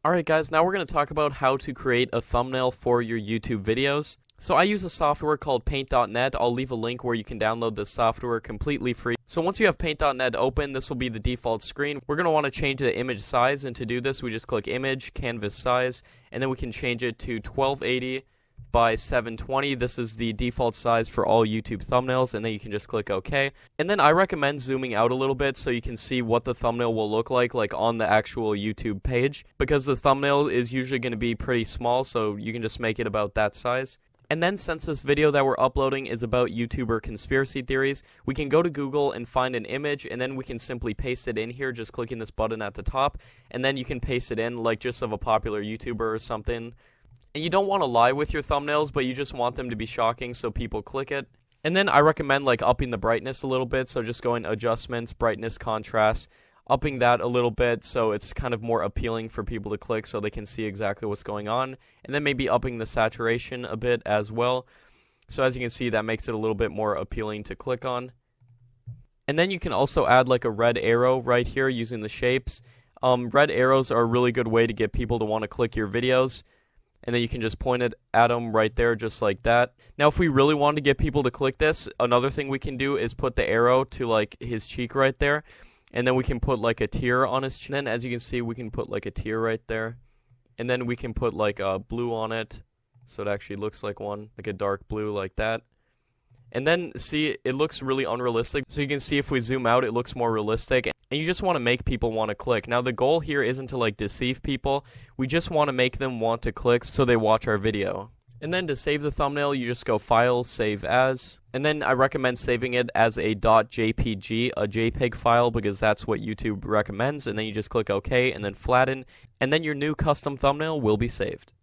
Alright guys, now we're going to talk about how to create a thumbnail for your YouTube videos. So I use a software called Paint.net. I'll leave a link where you can download this software completely free. So once you have Paint.net open, this will be the default screen. We're going to want to change the image size, and to do this we just click Image, Canvas Size, and then we can change it to 1280 by 720. This is the default size for all YouTube thumbnails, and then you can just click OK. And then I recommend zooming out a little bit so you can see what the thumbnail will look like on the actual YouTube page, because the thumbnail is usually going to be pretty small, so you can just make it about that size. And then since this video that we're uploading is about YouTuber conspiracy theories, we can go to Google and find an image, and then we can simply paste it in here, just clicking this button at the top, and then you can paste it in just of a popular YouTuber or something. And you don't want to lie with your thumbnails, but you just want them to be shocking so people click it. And then I recommend upping the brightness a little bit, so just going Adjustments, Brightness, Contrast, upping that a little bit so it's kind of more appealing for people to click so they can see exactly what's going on. And then maybe upping the saturation a bit as well. So as you can see, that makes it a little bit more appealing to click on. And then you can also add a red arrow right here using the shapes. Red arrows are a really good way to get people to want to click your videos. And then you can just point it at them right there, just like that. Now, if we really want to get people to click this, another thing we can do is put the arrow to, his cheek right there. And then we can put, a tear on his chin. And as you can see, we can put, a tear right there. And then we can put, a blue on it, so it actually looks like one, a dark blue like that. And then, see, it looks really unrealistic. So you can see if we zoom out, it looks more realistic. And you just want to make people want to click. Now, the goal here isn't to, deceive people. We just want to make them want to click so they watch our video. And then to save the thumbnail, you just go File, Save As. And then I recommend saving it as a .jpg, a JPEG file, because that's what YouTube recommends. And then you just click OK, and then flatten. And then your new custom thumbnail will be saved.